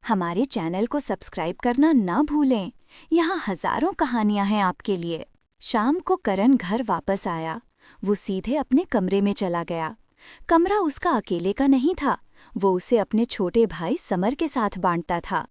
हमारे चैनल को सब्सक्राइब करना ना भूलें। यहाँ हजारों कहानियां हैं आपके लिए। शाम को करण घर वापस आया। वो सीधे अपने कमरे में चला गया। कमरा उसका अकेले का नहीं था, वो उसे अपने छोटे भाई समर के साथ बांटता था।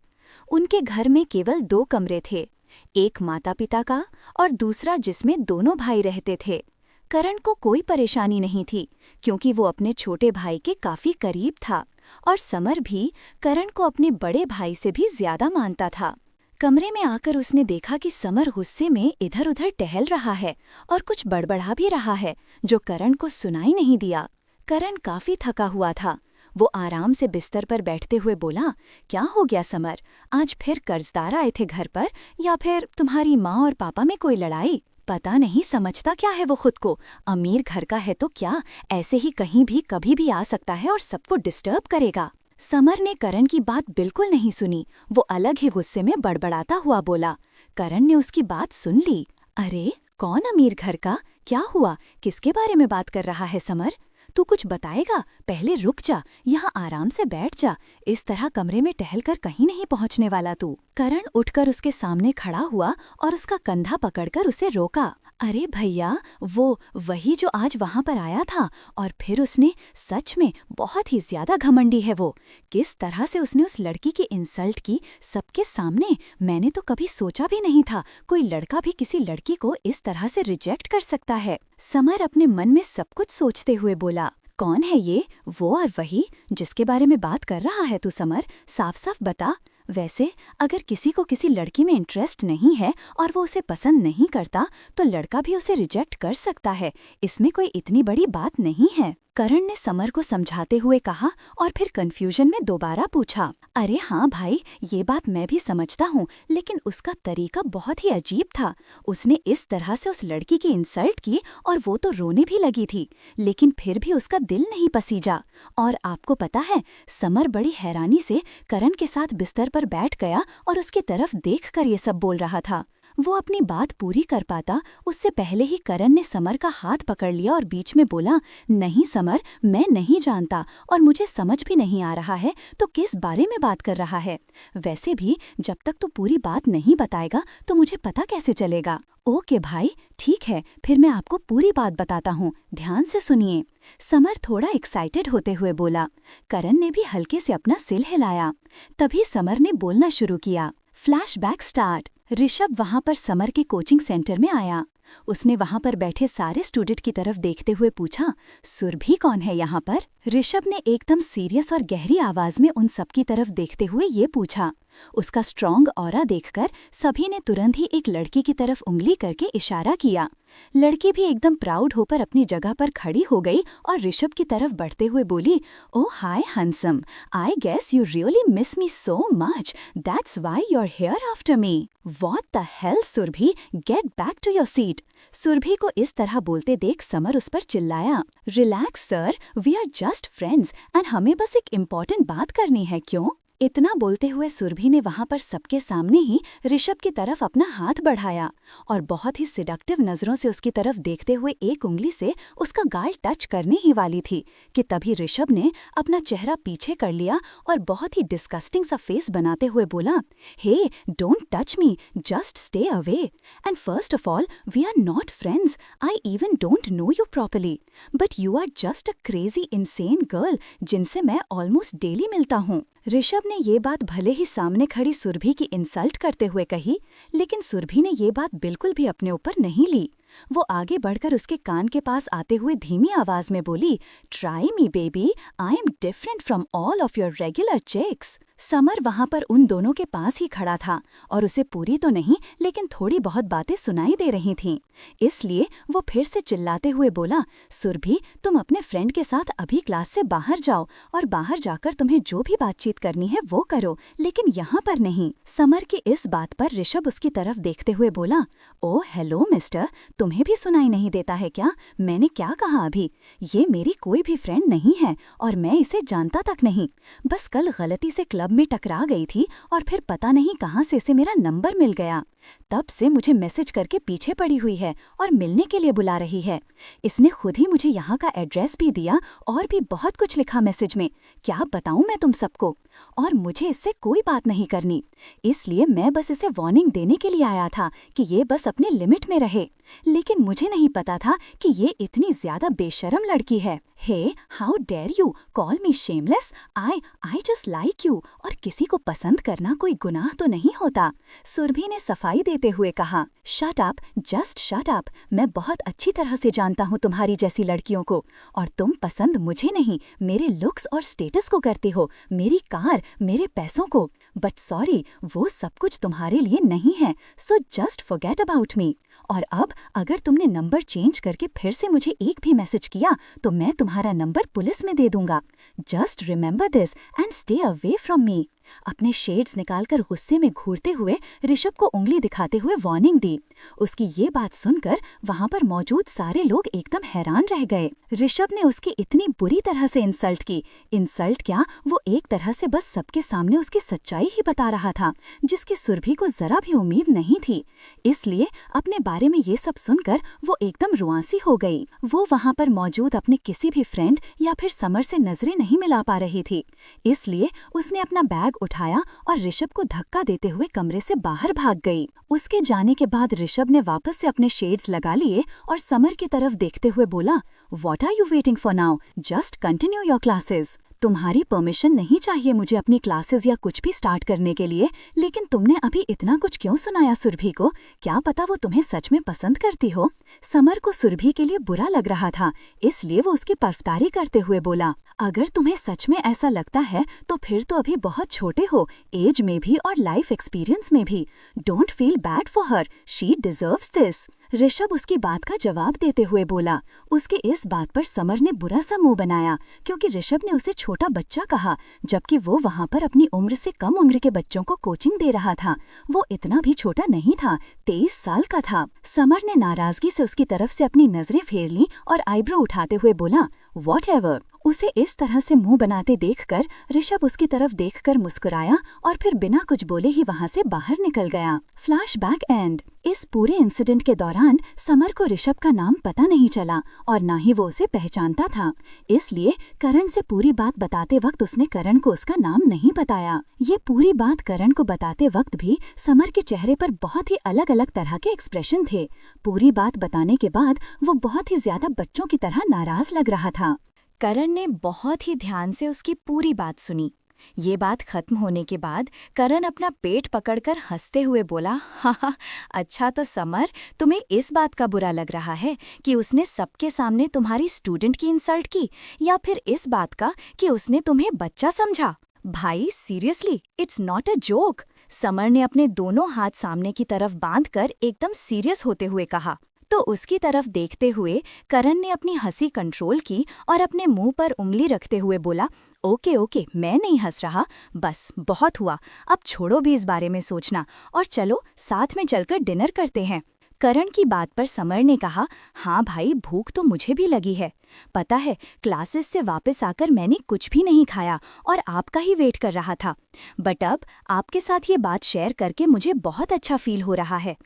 उनके घर में केवल 2 कमरे थे, एक माता पिता का और दूसरा जिसमें दोनों भाई रहते थे। करण को कोई परेशानी नहीं थी क्योंकि वो अपने छोटे भाई के काफी करीब था और समर भी करण को अपने बड़े भाई से भी ज्यादा मानता था। कमरे में आकर उसने देखा कि समर गुस्से में इधर उधर टहल रहा है और कुछ बड़बड़ा भी रहा है जो करण को सुनाई नहीं दिया। करण काफी थका हुआ था। वो आराम से बिस्तर पर बैठते हुए बोला, क्या हो गया समर, आज फिर कर्जदार आए थे घर पर या फिर तुम्हारी माँ और पापा में कोई लड़ाई? पता नहीं समझता क्या है वो खुद को। अमीर घर का है तो क्या ऐसे ही कहीं भी कभी भी आ सकता है और सबको डिस्टर्ब करेगा। समर ने करण की बात बिल्कुल नहीं सुनी। वो अलग ही गुस्से में बड़बड़ाता हुआ बोला। करण ने उसकी बात सुन ली। अरे कौन अमीर घर का? क्या हुआ? किसके बारे में बात कर रहा है समर? तू कुछ बताएगा? पहले रुक जा, यहाँ आराम से बैठ जा। इस तरह कमरे में टहलकर कहीं नहीं पहुँचने वाला तू। करण उठकर उसके सामने खड़ा हुआ और उसका कंधा पकड़कर उसे रोका। अरे भैया, वो वही जो आज वहाँ पर आया था और फिर उसने सच में बहुत ही ज्यादा घमंडी है वो। किस तरह से उसने उस लड़की की इंसल्ट की सबके सामने। मैंने तो कभी सोचा भी नहीं था कोई लड़का भी किसी लड़की को इस तरह से रिजेक्ट कर सकता है। समर अपने मन में सब कुछ सोचते हुए बोला, कौन है ये वो और वही जिसके बारे में बात कर रहा है तू समर? साफ साफ बता। वैसे अगर किसी को किसी लड़की में इंटरेस्ट नहीं है और वो उसे पसंद नहीं करता तो लड़का भी उसे रिजेक्ट कर सकता है, इसमें कोई इतनी बड़ी बात नहीं है। करण ने समर को समझाते हुए कहा और फिर कंफ्यूजन में दोबारा पूछा, अरे हाँ भाई, ये बात मैं भी समझता हूँ, लेकिन उसका तरीका बहुत ही अजीब था। उसने इस तरह से उस लड़की की इंसल्ट की और वो तो रोने भी लगी थी, लेकिन फिर भी उसका दिल नहीं पसीजा। और आपको पता है, समर बड़ी हैरानी से करण के साथ बिस्तर पर बैठ गया और उसकी तरफ देखकर ये सब बोल रहा था। वो अपनी बात पूरी कर पाता उससे पहले ही करण ने समर का हाथ पकड़ लिया और बीच में बोला, नहीं समर, मैं नहीं जानता और मुझे समझ भी नहीं आ रहा है तो किस बारे में बात कर रहा है। वैसे भी जब तक तू पूरी बात नहीं बताएगा तो मुझे पता कैसे चलेगा। ओके भाई, ठीक है, फिर मैं आपको पूरी बात बताता हूँ, ध्यान से सुनिए। समर थोड़ा एक्साइटेड होते हुए बोला। करण ने भी हल्के से अपना सिर हिलाया। तभी समर ने बोलना शुरू किया। Flashback start. ऋषभ वहाँ पर समर के कोचिंग सेंटर में आया। उसने वहाँ पर बैठे सारे स्टूडेंट की तरफ देखते हुए पूछा, सुरभि कौन है यहाँ पर? ऋषभ ने एकदम सीरियस और गहरी आवाज में उन सब की तरफ देखते हुए ये पूछा। उसका स्ट्रॉन्ग ऑरा देखकर सभी ने तुरंत ही एक लड़की की तरफ उंगली करके इशारा किया। लड़की भी एकदम प्राउड होकर अपनी जगह पर खड़ी हो गई और ऋषभ की तरफ बढ़ते हुए बोली, oh hi handsome, I guess you really miss me so much, that's why you are here after me. What the hell Surabhi, get back to your seat. Surabhi को इस तरह बोलते देख समर उस पर चिल्लाया, relax sir, we are just friends and हमें बस एक इम्पॉर्टेंट बात करनी है, क्यों? इतना बोलते हुए सुरभि ने वहां पर सबके सामने ही ऋषभ की तरफ अपना हाथ बढ़ाया और बहुत ही सिडक्टिव नजरों से उसकी तरफ देखते हुए एक उंगली से उसका गाल टच करने ही वाली थी कि तभी ऋषभ ने अपना चेहरा पीछे कर लिया और बहुत ही डिस्गस्टिंग सा फेस बनाते हुए बोला, hey don't touch me, just stay away, and first of all we are not friends, I even don't know you properly, but you are just a crazy insane girl जिनसे मैं almost daily मिलता हूँ। ऋषभ ने ये बात भले ही सामने खड़ी सुरभि की इंसल्ट करते हुए कही, लेकिन सुरभि ने ये बात बिल्कुल भी अपने ऊपर नहीं ली। वो आगे बढ़कर उसके कान के पास आते हुए धीमी आवाज में बोली, try me baby, I am different from all of your regular chicks. Samar वहां पर उन दोनों के पास ही खड़ा था और उसे पूरी तो नहीं लेकिन थोड़ी बहुत बातें सुनाई दे रही थीं। इसलिए वो फिर से चिल्लाते हुए बोला, सुरभि, तुम अपने फ्रेंड के साथ अभी क्लास से बाहर जाओ और बाहर जाकर तुम्हें जो भी बातचीत करनी है वो करो, लेकिन यहाँ पर नहीं। समर की इस बात पर ऋषभ उसकी तरफ देखते हुए बोला, ओह हेलो मिस्टर, तुम्हें भी सुनाई नहीं देता है क्या? मैंने क्या कहा अभी? ये मेरी कोई भी फ्रेंड नहीं है और मैं इसे जानता तक नहीं। बस कल गलती से क्लब में टकरा गई थी और फिर पता नहीं कहाँ से इसे मेरा नंबर मिल गया। तब से मुझे मैसेज करके पीछे पड़ी हुई है और मिलने के लिए बुला रही है। इसने खुद ही मुझे यहाँ का एड्रेस भी दिया और भी बहुत कुछ लिखा मैसेज में क्या बताऊं मैं तुम सबको, और मुझे इससे कोई बात नहीं करनी। इसलिए मैं बस इसे वार्निंग देने के लिए आया था कि ये बस अपने लिमिट में रहे। लेकिन मुझे नहीं पता था कि ये इतनी ज्यादा बेशर्म लड़की है। Hey, how dare you call me shameless? I just like you. और किसी को पसंद करना कोई गुनाह तो नहीं होता, सुरभि ने सफाई देते हुए कहा। Shut up, just shut up. मैं बहुत अच्छी तरह से जानता हूँ तुम्हारी जैसी लड़कियों को, और तुम पसंद मुझे नहीं, मेरे लुक्स और स्टेटस को करते हो, मेरी कार, मेरे पैसों को। बट सॉरी, वो सब कुछ तुम्हारे लिए नहीं है, so just forget about me. और अब अगर तुमने नंबर चेंज करके फिर से मुझे एक भी मैसेज किया तो मैं तुम्हारा नंबर पुलिस में दे दूंगा। Just remember this and stay away from me. अपने शेड्स निकालकर गुस्से में घूरते हुए ऋषभ को उंगली दिखाते हुए वार्निंग दी। उसकी ये बात सुनकर वहां पर मौजूद सारे लोग एकदम हैरान रह गए। ऋषभ ने उसकी इतनी बुरी तरह से इंसल्ट की। इंसल्ट क्या, वो एक तरह से बस सबके सामने उसकी सच्चाई ही बता रहा था, जिसकी सुरभि को जरा भी उम्मीद नहीं थी। इसलिए अपने बारे में ये सब सुनकर वो एकदम रुआंसी हो गई। वो वहां पर मौजूद अपने किसी भी फ्रेंड या फिर समर से नजरें नहीं मिला पा रही थी। इसलिए उसने अपना बैग उठाया और ऋषभ को धक्का देते हुए कमरे से बाहर भाग गई। उसके जाने के बाद ऋषभ ने वापस से अपने शेड्स लगा लिए और समर की तरफ देखते हुए बोला, what are you waiting for now? Just continue your classes. तुम्हारी परमिशन नहीं चाहिए मुझे अपनी क्लासेस या कुछ भी स्टार्ट करने के लिए, लेकिन तुमने अभी इतना कुछ क्यों सुनाया सुरभि को? क्या पता वो तुम्हें सच में पसंद करती हो? समर को सुरभि के लिए बुरा लग रहा था, इसलिए वो उसकी पर्फतारी करते हुए बोला, अगर तुम्हें सच में ऐसा लगता है तो फिर तो अभी बहुत छोटे हो, एज में भी और लाइफ एक्सपीरियंस में भी। Don't feel bad for her, she deserves this. Rishabh उसकी बात का जवाब देते हुए बोला। उसके इस बात पर समर ने बुरा सा मुंह बनाया, क्योंकि ऋषभ ने उसे छोटा बच्चा कहा, जबकि वो वहां पर अपनी उम्र से कम उम्र के बच्चों को कोचिंग दे रहा था। वो इतना भी छोटा नहीं था, 23 साल का था। समर ने नाराजगी से उसकी तरफ से अपनी नजरें फेर ली और आईब्रो उठाते हुए बोला, व्हाटएवर। उसे इस तरह से मुंह बनाते देखकर ऋषभ उसकी तरफ देखकर मुस्कुराया और फिर बिना कुछ बोले ही वहां से बाहर निकल गया। Flashback and. इस पूरे इंसिडेंट के दौरान समर को ऋषभ का नाम पता नहीं चला और ना ही वो उसे पहचानता था, इसलिए करण से पूरी बात बताते वक्त उसने करण को उसका नाम नहीं बताया। ये पूरी बात करण को बताते वक्त भी समर के चेहरे पर बहुत ही अलग अलग तरह के एक्सप्रेशन थे। पूरी बात बताने के बाद वो बहुत ही ज्यादा बच्चों की तरह नाराज लग रहा था। करण ने बहुत ही ध्यान से उसकी पूरी बात सुनी। ये बात खत्म होने के बाद करण अपना पेट पकड़कर हंसते हुए बोला, हा, अच्छा तो समर, तुम्हें इस बात का बुरा लग रहा है कि उसने सबके सामने तुम्हारी स्टूडेंट की इंसल्ट की, या फिर इस बात का कि उसने तुम्हें बच्चा समझा? भाई seriously, it's not a joke. Summer ने अपने दोनों हाथ सामने की तरफ बांधकर एकदम सीरियस होते हुए कहा। तो उसकी तरफ देखते हुए करण ने अपनी हंसी कंट्रोल की और अपने मुंह पर उंगली रखते हुए बोला, ओके ओके, मैं नहीं हंस रहा, बस बहुत हुआ, अब छोड़ो भी इस बारे में सोचना और चलो साथ में चलकर डिनर करते हैं। करण की बात पर समर ने कहा, हाँ भाई, भूख तो मुझे भी लगी है। पता है, क्लासेस से वापस आकर मैंने कुछ भी नहीं खाया और आपका ही वेट कर रहा था। बट अब आपके साथ ये बात शेयर करके मुझे बहुत अच्छा फील हो रहा है।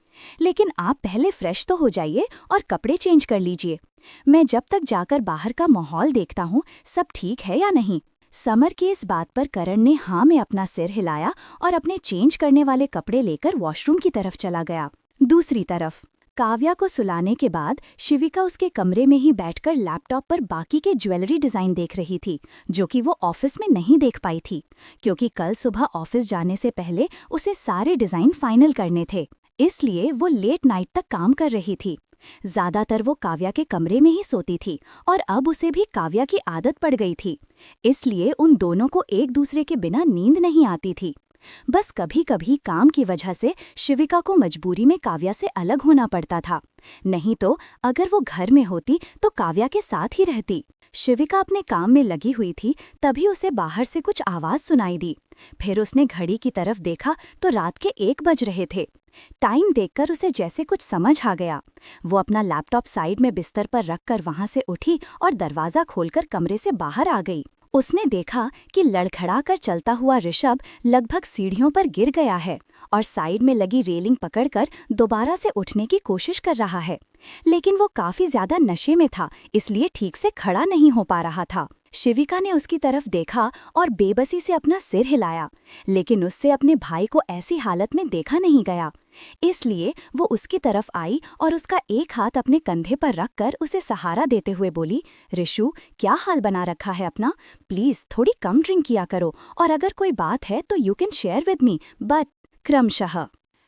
लेकिन आप पहले फ्रेश तो हो जाइए और कपड़े चेंज कर लीजिए। मैं जब तक जाकर बाहर का माहौल देखता हूँ सब ठीक है या नहीं। समर की इस बात पर करण ने हाँ में अपना सिर हिलाया और अपने चेंज करने वाले कपड़े लेकर वॉशरूम की तरफ चला गया। दूसरी तरफ काव्या को सुलाने के बाद शिविका उसके कमरे में ही बैठकर लैपटॉप पर बाकी के ज्वेलरी डिज़ाइन देख रही थी, जो कि वो ऑफिस में नहीं देख पाई थी, क्योंकि कल सुबह ऑफिस जाने से पहले उसे सारे डिज़ाइन फाइनल करने थे। इसलिए वो लेट नाइट तक काम कर रही थी। ज्यादातर वो काव्या के कमरे में ही सोती थी और अब उसे भी काव्या की आदत पड़ गई थी, इसलिए उन दोनों को एक दूसरे के बिना नींद नहीं आती थी। बस कभी कभी काम की वजह से शिविका को मजबूरी में काव्या से अलग होना पड़ता था, नहीं तो अगर वो घर में होती तो काव्या के साथ ही रहती। शिविका अपने काम में लगी हुई थी, तभी उसे बाहर से कुछ आवाज सुनाई दी। फिर उसने घड़ी की तरफ देखा तो रात के 1 बज रहे थे। टाइम देखकर उसे जैसे कुछ समझ आ गया। वो अपना लैपटॉप साइड में बिस्तर पर रखकर वहां से उठी और दरवाजा खोलकर कमरे से बाहर आ गई। उसने देखा कि लड़खड़ाकर चलता हुआ ऋषभ लगभग सीढ़ियों पर गिर गया है और साइड में लगी रेलिंग पकड़कर दोबारा से उठने की कोशिश कर रहा है, लेकिन वो काफी ज्यादा नशे में था, इसलिए ठीक से खड़ा नहीं हो पा रहा था। शिविका ने उसकी तरफ देखा और बेबसी से अपना सिर हिलाया, लेकिन उससे अपने भाई को ऐसी हालत में देखा नहीं गया। इसलिए वो उसकी तरफ आई और उसका एक हाथ अपने कंधे पर रखकर उसे सहारा देते हुए बोली, ऋषु, क्या हाल बना रखा है अपना? प्लीज थोड़ी कम ड्रिंक किया करो, और अगर कोई बात है तो you can share with me, but क्रमशः।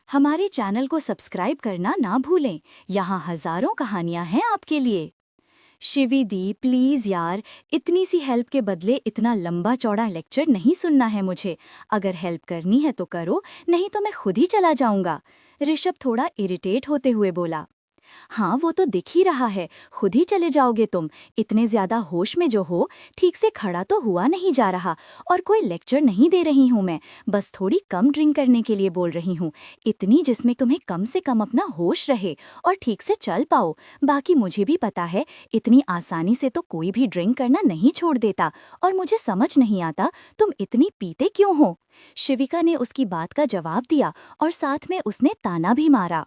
हमारे चैनल को सब्सक्राइब करना ना भूलें, यहाँ हजारों कहानियां हैं आपके लिए। शिवी दी, प्लीज़ यार, इतनी सी हेल्प के बदले इतना लंबा चौड़ा लेक्चर नहीं सुनना है मुझे। अगर हेल्प करनी है तो करो, नहीं तो मैं खुद ही चला जाऊंगा। ऋषभ थोड़ा इरिटेट होते हुए बोला। हाँ, वो तो दिख ही रहा है, खुद ही चले जाओगे तुम। इतने ज्यादा होश में जो हो, ठीक से खड़ा तो हुआ नहीं जा रहा। और कोई लेक्चर नहीं दे रही हूँ मैं, बस थोड़ी कम ड्रिंक करने के लिए बोल रही हूँ, इतनी जिसमें तुम्हें कम से कम अपना होश रहे और ठीक से चल पाओ। बाकी मुझे भी पता है, इतनी आसानी से तो कोई भी ड्रिंक करना नहीं छोड़ देता, और मुझे समझ नहीं आता तुम इतनी पीते क्यों हो। शिविका ने उसकी बात का जवाब दिया और साथ में उसने ताना भी मारा।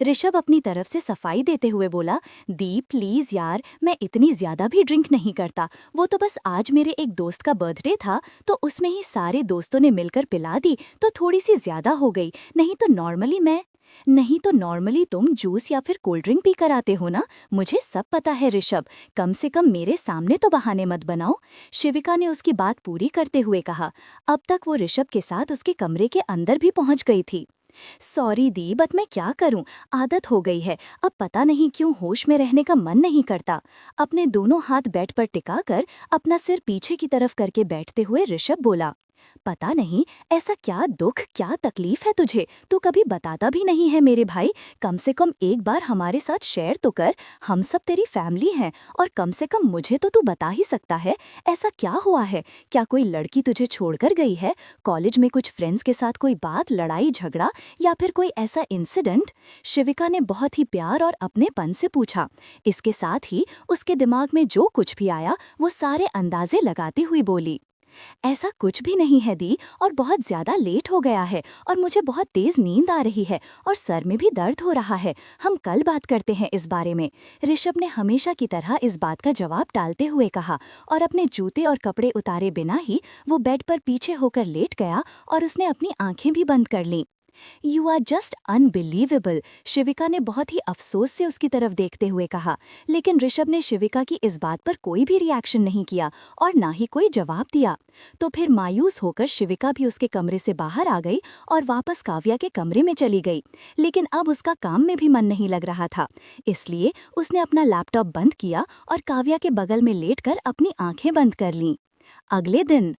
ऋषभ अपनी तरफ से सफाई देते हुए बोला, दी प्लीज यार, मैं इतनी ज्यादा भी ड्रिंक नहीं करता। वो तो बस आज मेरे एक दोस्त का बर्थडे था, तो उसमें ही सारे दोस्तों ने मिलकर पिला दी, तो थोड़ी सी ज्यादा हो गई। नहीं तो नॉर्मली तुम जूस या फिर कोल्ड ड्रिंक पी कर आते हो ना। मुझे सब पता है ऋषभ, कम से कम मेरे सामने तो बहाने मत बनाओ। शिविका ने उसकी बात पूरी करते हुए कहा। अब तक वो ऋषभ के साथ उसके कमरे के अंदर भी पहुंच गई थी। सॉरी दी, बट मैं क्या करूं, आदत हो गई है। अब पता नहीं क्यों होश में रहने का मन नहीं करता। अपने दोनों हाथ बेड पर टिकाकर अपना सिर पीछे की तरफ करके बैठते हुए ऋषभ बोला, पता नहीं ऐसा क्या दुख, क्या तकलीफ है तुझे, तू कभी बताता भी नहीं है मेरे भाई। कम से कम एक बार हमारे साथ शेयर तो कर, हम सब तेरी फैमिली हैं, और कम से कम मुझे तो तू बता ही सकता है, ऐसा क्या हुआ है? क्या कोई लड़की तुझे छोड़कर गई है? कॉलेज में कुछ फ्रेंड्स के साथ कोई बात, लड़ाई झगड़ा, या फिर कोई ऐसा इंसिडेंट? शिविका ने बहुत ही प्यार और अपनेपन से पूछा। इसके साथ ही उसके दिमाग में जो कुछ भी आया वो सारे अंदाजे लगाती हुई बोली, ऐसा कुछ भी नहीं है दी, और बहुत ज्यादा लेट हो गया है, और मुझे बहुत तेज नींद आ रही है, और सर में भी दर्द हो रहा है। हम कल बात करते हैं इस बारे में। ऋषभ ने हमेशा की तरह इस बात का जवाब टालते हुए कहा, और अपने जूते और कपड़े उतारे बिना ही वो बेड पर पीछे होकर लेट गया और उसने अपनी आंखें भी बंद कर लीं। यू आर जस्ट अनबिलीवेबल, शिविका ने बहुत ही अफसोस से उसकी तरफ देखते हुए कहा। लेकिन ऋषभ ने शिविका की इस बात पर कोई भी रिएक्शन नहीं किया और ना ही कोई जवाब दिया। तो फिर मायूस होकर शिविका भी उसके कमरे से बाहर आ गई और वापस काव्या के कमरे में चली गई। लेकिन अब उसका काम में भी मन नहीं लग रहा था, इसलिए उसने अपना लैपटॉप बंद किया और काव्या के बगल में लेटकर अपनी आंखें बंद कर लीं। अगले दिन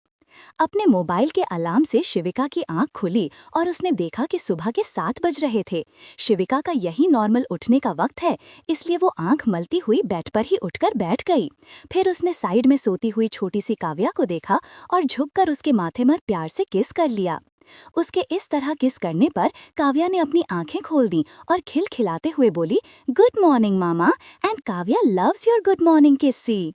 अपने मोबाइल के अलार्म से शिविका की आंख खुली और उसने देखा कि सुबह के 7 बज रहे थे। शिविका का यही नॉर्मल उठने का वक्त है, इसलिए वो आंख मलती हुई बेड पर ही उठकर बैठ गई। फिर उसने साइड में सोती हुई छोटी सी काव्या को देखा और झुककर उसके माथे पर प्यार से किस कर लिया। उसके इस तरह किस करने पर काव्या ने अपनी आंखें खोल दी और खिलखिलाते हुए बोली, good morning mama, and Kavya loves your good morning किस। सी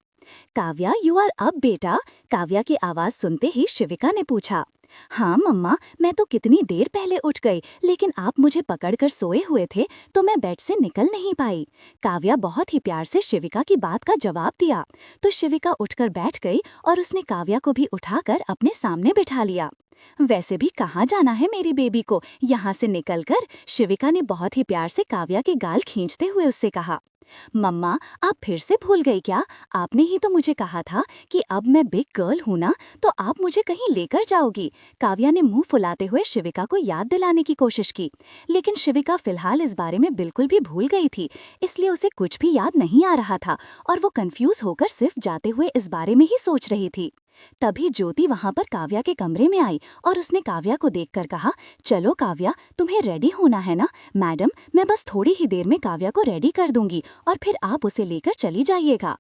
काव्या, यू आर अप बेटा? काव्या की आवाज सुनते ही शिविका ने पूछा। हाँ मम्मा, मैं तो कितनी देर पहले उठ गई, लेकिन आप मुझे पकड़कर सोए हुए थे तो मैं बेड से निकल नहीं पाई। काव्या बहुत ही प्यार से शिविका की बात का जवाब दिया। तो शिविका उठकर बैठ गई और उसने काव्या को भी उठाकर अपने सामने बिठा लिया। वैसे भी कहाँ जाना है मेरी बेबी को, यहाँ से निकलकर, शिविका ने बहुत ही प्यार से काव्या के गाल खींचते हुए उससे कहा। मम्मा, आप फिर से भूल गई क्या? आपने ही तो मुझे कहा था कि अब मैं बिग गर्ल हूँ ना, तो आप मुझे कहीं लेकर जाओगी। काव्या ने मुंह फुलाते हुए शिविका को याद दिलाने की कोशिश की, लेकिन शिविका फिलहाल इस बारे में बिल्कुल भी भूल गई थी, इसलिए उसे कुछ भी याद नहीं आ रहा था और वो कंफ्यूज होकर सिर्फ जाते हुए इस बारे में ही सोच रही थी। तभी ज्योति वहां पर काव्या के कमरे में आई और उसने काव्या को देखकर कहा, चलो काव्या, तुम्हें रेडी होना है ना? मैडम, मैं बस थोड़ी ही देर में काव्या को रेडी कर दूंगी और फिर आप उसे लेकर चली जाइएगा।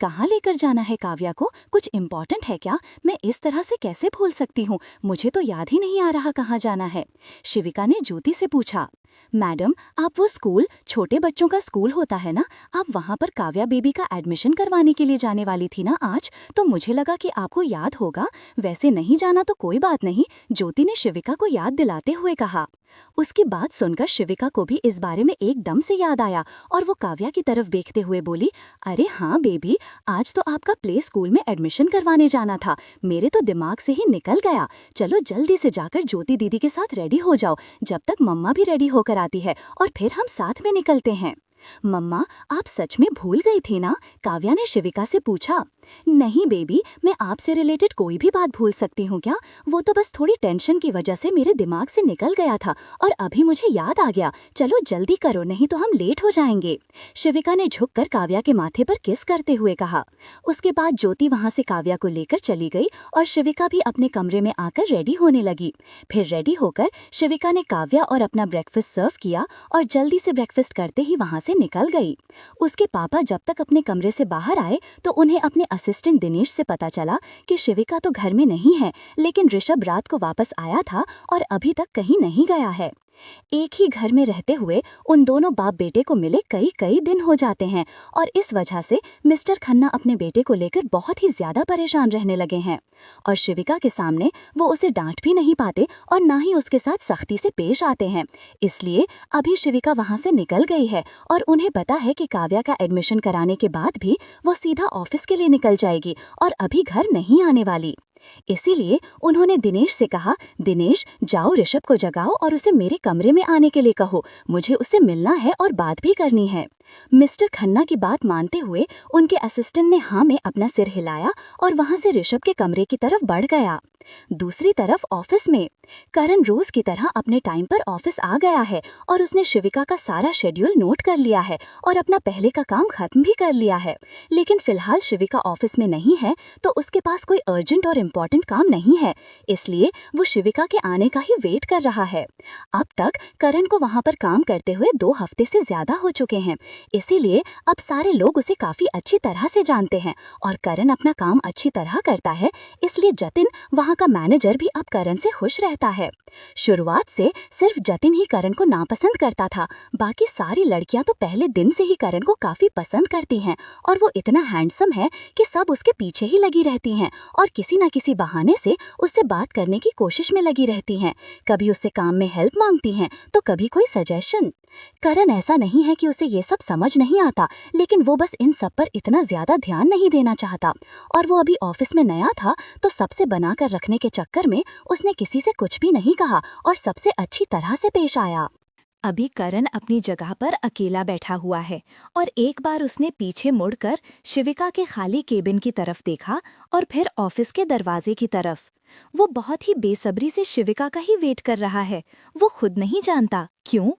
कहाँ लेकर जाना है काव्या को? कुछ इम्पोर्टेंट है क्या? मैं इस तरह से कैसे भूल सकती हूँ, मुझे तो याद ही नहीं आ रहा कहाँ जाना है। शिविका ने ज्योति से पूछा। मैडम, आप वो स्कूल, छोटे बच्चों का स्कूल होता है ना, आप वहाँ पर काव्या बेबी का एडमिशन करवाने के लिए जाने वाली थी ना आज, तो मुझे लगा कि आपको याद होगा। वैसे नहीं जाना तो कोई बात नहीं, ज्योति ने शिविका को याद दिलाते हुए कहा। उसकी बात सुनकर शिविका को भी इस बारे में एकदम से याद आया और वो काव्या की तरफ देखते हुए बोली, अरे हाँ बेबी, आज तो आपका प्ले स्कूल में एडमिशन करवाने जाना था, मेरे तो दिमाग से ही निकल गया। चलो जल्दी से जाकर ज्योति दीदी के साथ रेडी हो जाओ, जब तक मम्मा भी रेडी होकर आती है, और फिर हम साथ में निकलते हैं। मम्मा, आप सच में भूल गई थी ना? काव्या ने शिविका से पूछा। नहीं बेबी, मैं आपसे रिलेटेड कोई भी बात भूल सकती हूँ क्या? वो तो बस थोड़ी टेंशन की वजह से मेरे दिमाग से निकल गया था और अभी मुझे याद आ गया। चलो जल्दी करो, नहीं तो हम लेट हो जाएंगे। शिविका ने झुककर काव्या के माथे पर किस करते हुए कहा। उसके बाद ज्योति वहाँ से काव्या को लेकर चली गई और शिविका भी अपने कमरे में आकर रेडी होने लगी। फिर रेडी होकर शिविका ने काव्या और अपना ब्रेकफास्ट सर्व किया और जल्दी से ब्रेकफास्ट करते ही वहाँ से निकल गई। उसके पापा जब तक अपने कमरे से बाहर आए तो उन्हें अपने असिस्टेंट दिनेश से पता चला कि शिविका तो घर में नहीं है, लेकिन ऋषभ रात को वापस आया था और अभी तक कहीं नहीं गया है। एक ही घर में रहते हुए उन दोनों बाप बेटे को मिले कई कई दिन हो जाते हैं और इस वजह से मिस्टर खन्ना अपने बेटे को लेकर बहुत ही ज्यादा परेशान रहने लगे हैं और शिविका के सामने वो उसे डांट भी नहीं पाते और ना ही उसके साथ सख्ती से पेश आते हैं। इसलिए अभी शिविका वहां से निकल गई है और उन्हें पता है कि काव्या का एडमिशन कराने के बाद भी वो सीधा ऑफिस के लिए निकल जाएगी और अभी घर नहीं आने वाली। इसीलिए उन्होंने दिनेश से कहा, दिनेश जाओ ऋषभ को जगाओ और उसे मेरे कमरे में आने के लिए कहो, मुझे उससे मिलना है और बात भी करनी है। मिस्टर खन्ना की बात मानते हुए उनके असिस्टेंट ने हाँ में अपना सिर हिलाया और वहां से ऋषभ के कमरे की तरफ बढ़ गया। दूसरी तरफ ऑफिस में करण रोज की तरह अपने टाइम पर ऑफिस आ गया है और उसने शिविका का सारा शेड्यूल नोट कर लिया है और अपना पहले का काम खत्म भी कर लिया है। लेकिन फिलहाल शिविका ऑफिस में नहीं है तो उसके पास कोई अर्जेंट और इम्पोर्टेंट काम नहीं है, इसलिए वो शिविका के आने का ही वेट कर रहा है। अब तक करण को वहां पर काम करते हुए 2 हफ्ते से ज्यादा हो चुके हैं, इसीलिए अब सारे लोग उसे काफी अच्छी तरह से जानते हैं और करण अपना काम अच्छी तरह करता है, इसलिए जतिन वहां का मैनेजर भी अब करण से खुश रहता है। शुरुआत से सिर्फ जतिन ही करण को नापसंद करता था, बाकी सारी लड़कियां तो पहले दिन से ही करण को काफी पसंद करती हैं और वो इतना हैंडसम है कि सब उसके पीछे ही लगी रहती हैं और किसी न किसी बहाने से उससे बात करने की कोशिश में लगी रहती हैं। कभी उससे काम में हेल्प मांगती हैं तो कभी कोई सजेशन। करण ऐसा नहीं है कि उसे ये सब समझ नहीं आता, लेकिन वो बस इन सब पर इतना ज्यादा ध्यान नहीं देना चाहता और वो अभी ऑफिस में नया था तो सबसे बनाकर रखने के चक्कर में उसने किसी से कुछ भी नहीं कहा और सबसे अच्छी तरह से पेश आया। अभी करण अपनी जगह पर अकेला बैठा हुआ है और एक बार उसने पीछे मुड़कर शिविका के खाली केबिन की तरफ देखा और फिर ऑफिस के दरवाजे की तरफ। वो बहुत ही बेसब्री से शिविका का ही वेट कर रहा है, वो खुद नहीं जानता क्यों।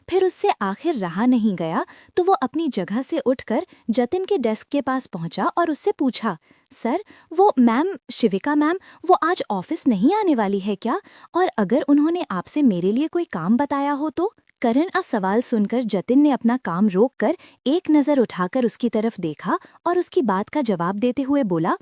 फिर उससे आखिर रहा नहीं गया तो वो अपनी जगह से उठकर जतिन के डेस्क के पास पहुंचा और उससे पूछा, सर वो मैम, शिविका मैम, वो आज ऑफिस नहीं आने वाली है क्या? और अगर उन्होंने आपसे मेरे लिए कोई काम बताया हो तो? करण का सवाल सुनकर जतिन ने अपना काम रोककर एक नज़र उठाकर उसकी तरफ देखा और उसकी बात का जवाब देते हुए बोला,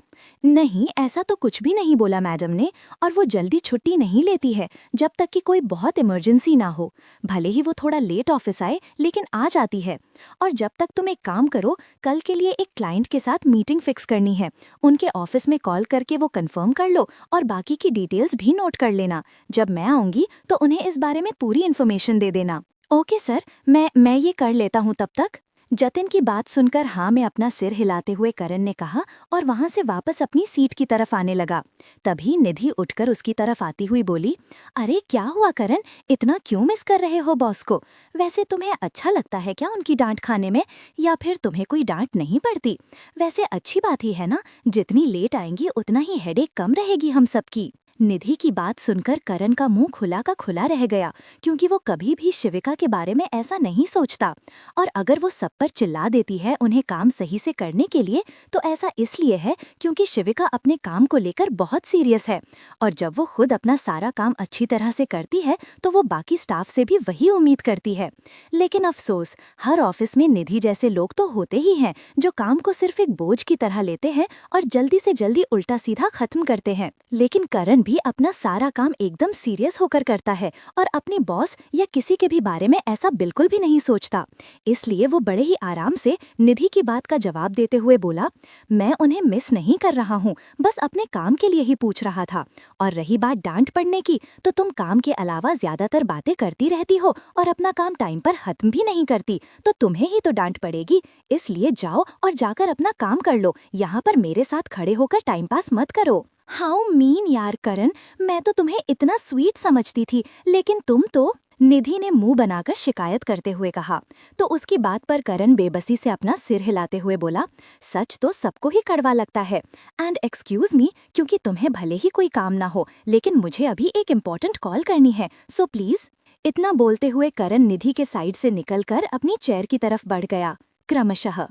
नहीं ऐसा तो कुछ भी नहीं बोला मैडम ने, और वो जल्दी छुट्टी नहीं लेती है जब तक कि कोई बहुत इमरजेंसी ना हो। भले ही वो थोड़ा लेट ऑफिस आए लेकिन आ जाती है। और जब तक तुम एक काम करो, कल के लिए एक क्लाइंट के साथ मीटिंग फिक्स करनी है, उनके ऑफिस में कॉल करके वो कंफर्म कर लो और बाकी की डिटेल्स भी नोट कर लेना। जब मैं आऊंगी तो उन्हें इस बारे में पूरी इन्फॉर्मेशन दे देना। ओके सर, मैं ये कर लेता हूँ तब तक। जतिन की बात सुनकर हाँ में अपना सिर हिलाते हुए करण ने कहा और वहां से वापस अपनी सीट की तरफ आने लगा। तभी निधि उठकर उसकी तरफ आती हुई बोली, अरे क्या हुआ करण, इतना क्यों मिस कर रहे हो बॉस को? वैसे तुम्हें अच्छा लगता है क्या उनकी डांट खाने में, या फिर तुम्हें कोई डांट नहीं पड़ती? वैसे अच्छी बात ही है ना, जितनी लेट आएंगी उतना ही हेडेक कम रहेगी हम सबकी। निधि की बात सुनकर करण का मुंह खुला का खुला रह गया, क्योंकि वो कभी भी शिविका के बारे में ऐसा नहीं सोचता। और अगर वो सब पर चिल्ला देती है उन्हें काम सही से करने के लिए, तो ऐसा इसलिए है क्योंकि शिविका अपने काम को लेकर बहुत सीरियस है और जब वो खुद अपना सारा काम अच्छी तरह से करती है तो वो बाकी स्टाफ से भी वही उम्मीद करती है। लेकिन अफसोस, हर ऑफिस में निधि जैसे लोग तो होते ही हैं जो काम को सिर्फ एक बोझ की तरह लेते हैं और जल्दी से जल्दी उल्टा सीधा खत्म करते हैं। लेकिन करण भी अपना सारा काम एकदम सीरियस होकर करता है और अपनी बॉस या किसी के भी बारे में ऐसा बिल्कुल भी नहीं सोचता। इसलिए वो बड़े ही आराम से निधि की बात का जवाब देते हुए बोला, मैं उन्हें मिस नहीं कर रहा हूँ, बस अपने काम के लिए ही पूछ रहा था। और रही बात डांट पड़ने की, तो तुम काम के अलावा ज्यादातर बातें करती रहती हो और अपना काम टाइम पर खत्म भी नहीं करती, तो तुम्हें ही तो डांट पड़ेगी। इसलिए जाओ और जाकर अपना काम कर लो, यहाँ पर मेरे साथ खड़े होकर टाइम पास मत करो। हाउ मीन यार करण, मैं तो तुम्हें इतना स्वीट समझती थी, लेकिन तुम तो। निधि ने मुंह बनाकर शिकायत करते हुए कहा। तो उसकी बात पर करण बेबसी से अपना सिर हिलाते हुए बोला, सच तो सबको ही कड़वा लगता है। एंड एक्सक्यूज मी, क्योंकि तुम्हें भले ही कोई काम ना हो, लेकिन मुझे अभी एक इम्पोर्टेंट कॉल करनी है, सो प्लीज। इतना बोलते हुए करण निधि के साइड से निकलकर अपनी चेयर की तरफ बढ़ गया। क्रमशः